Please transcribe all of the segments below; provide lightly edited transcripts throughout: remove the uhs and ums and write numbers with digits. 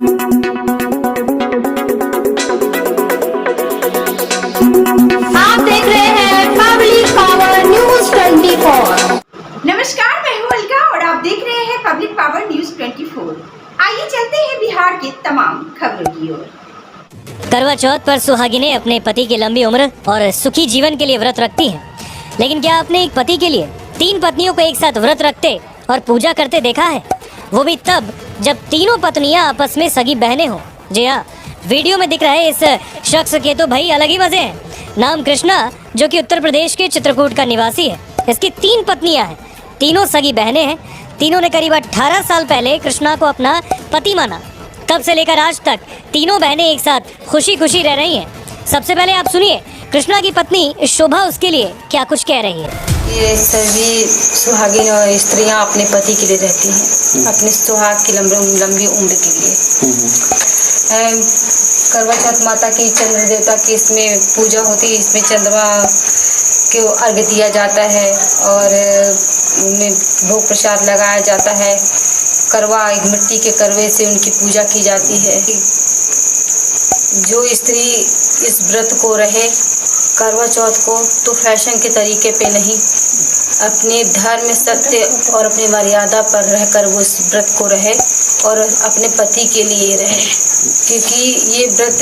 आप देख रहे हैं पब्लिक पावर न्यूज 24। नमस्कार, मैं हूं अलका और आप देख रहे हैं पब्लिक पावर न्यूज 24। आइए चलते हैं बिहार के तमाम खबरों की ओर। करवा चौथ पर सुहागिनें अपने पति की लंबी उम्र और सुखी जीवन के लिए व्रत रखती हैं। लेकिन क्या आपने एक पति के लिए 3 पत्नियों को एक साथ व्रत रखते और पूजा करते देखा है? वो भी तब जब तीनों पत्नियां आपस में सगी बहनें हों। जी हाँ, वीडियो में दिख रहे इस शख्स के तो भाई अलग ही मजे हैं। नाम कृष्णा, जो कि उत्तर प्रदेश के चित्रकूट का निवासी है। इसकी 3 पत्नियां हैं, तीनों सगी बहनें हैं। तीनों ने करीब 18 साल पहले कृष्णा को अपना पति माना। तब से लेकर आज तक तीनों बहनें एक साथ खुशी खुशी रह रही हैं। सबसे पहले आप सुनिए कृष्णा की पत्नी शोभा उसके लिए क्या कुछ कह रही है। ये सभी सुहागिन और स्त्रियां अपने पति के लिए रहती हैं, अपने सुहाग की लंबी उम्र के लिए। करवा चौथ माता की चंद्र देवता की इसमें पूजा होती है। इसमें चंद्रमा को अर्घ्य दिया जाता है और उन्हें भोग प्रसाद लगाया जाता है। करवा, एक मिट्टी के करवे से उनकी पूजा की जाती है। जो स्त्री इस व्रत को रहे करवा चौथ को, तो फैशन के तरीके पे नहीं, अपने धर्म, सत्य और अपनी मर्यादा पर रहकर वो इस व्रत को रहे और अपने पति के लिए रहे, क्योंकि ये व्रत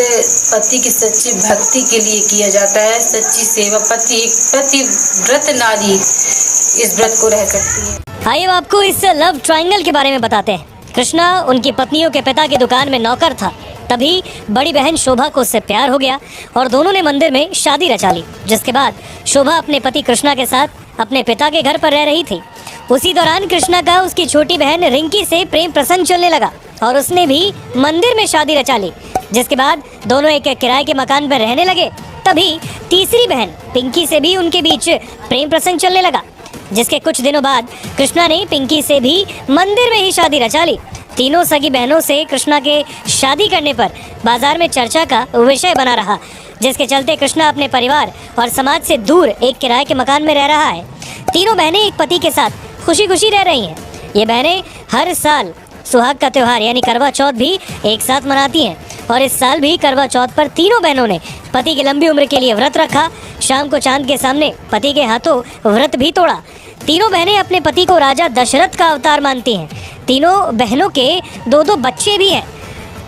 पति की सच्ची भक्ति के लिए किया जाता है। सच्ची सेवा, पति व्रत नारी इस व्रत को रह सकती है। आइए आपको इस लव ट्रायंगल के बारे में बताते हैं। कृष्णा उनकी पत्नियों के पिता की दुकान में नौकर था। तभी बड़ी बहन शोभा को उससे प्यार हो गया और दोनों ने मंदिर में शादी रचा ली। जिसके बाद शोभा अपने पति कृष्णा के साथ अपने पिता के घर पर रह रही थी। उसी दौरान कृष्णा का उसकी छोटी बहन रिंकी से प्रेम प्रसंग चलने लगा और उसने भी मंदिर में शादी रचा ली। जिसके बाद दोनों एक किराए के मकान पर रहने लगे। तभी तीसरी बहन पिंकी से भी उनके बीच प्रेम प्रसंग चलने लगा। जिसके कुछ दिनों बाद कृष्णा ने पिंकी से भी मंदिर में ही शादी रचा ली। तीनों सगी बहनों से कृष्णा के शादी करने पर बाजार में चर्चा का विषय बना रहा, जिसके चलते कृष्णा अपने परिवार और समाज से दूर एक किराए के मकान में रह रहा है। तीनों बहनें एक पति के साथ खुशी खुशी रह रही हैं। ये बहनें हर साल सुहाग का त्योहार यानी करवा चौथ भी एक साथ मनाती हैं और इस साल भी करवा चौथ पर तीनों बहनों ने पति की लंबी उम्र के लिए व्रत रखा। शाम को चांद के सामने पति के हाथों व्रत भी तोड़ा। तीनों बहनें अपने पति को राजा दशरथ का अवतार मानती हैं। तीनों बहनों के 2-2 बच्चे भी हैं।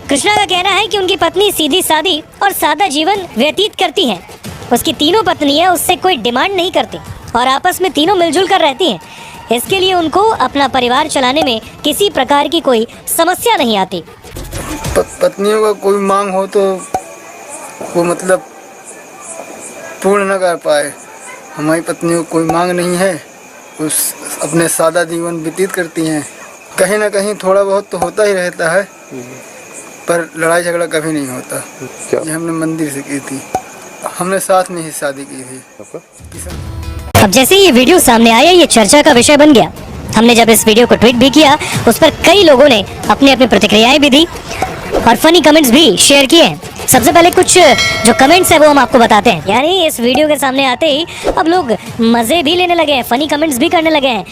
कृष्णा का कहना है कि उनकी पत्नी सीधी सादी और सादा जीवन व्यतीत करती हैं। उसकी तीनों पत्नियां उससे कोई डिमांड नहीं करती और आपस में तीनों मिलजुल कर रहती हैं। इसके लिए उनको अपना परिवार चलाने में किसी प्रकार की कोई समस्या नहीं आती। पत्नियों का कोई मांग हो तो वो मतलब पूर्ण न कर पाए। हमारी पत्नियों को कोई मांग नहीं है, उस अपने सादा जीवन व्यतीत करती हैं। कहीं ना कहीं थोड़ा बहुत तो होता ही रहता है, पर लड़ाई झगड़ा कभी नहीं होता। ये हमने मंदिर से की थी, हमने साथ में ही शादी की थी। अब जैसे ये वीडियो सामने आया, ये चर्चा का विषय बन गया। हमने जब इस वीडियो को ट्वीट भी किया, उस पर कई लोगों ने अपनी अपनी प्रतिक्रियाएं भी दी और फनी कमेंट्स भी शेयर किए हैं। सबसे पहले कुछ जो कमेंट्स है वो हम आपको बताते हैं। यानी इस वीडियो के सामने आते ही अब लोग मजे भी लेने लगे हैं, फनी कमेंट्स भी करने लगे हैं।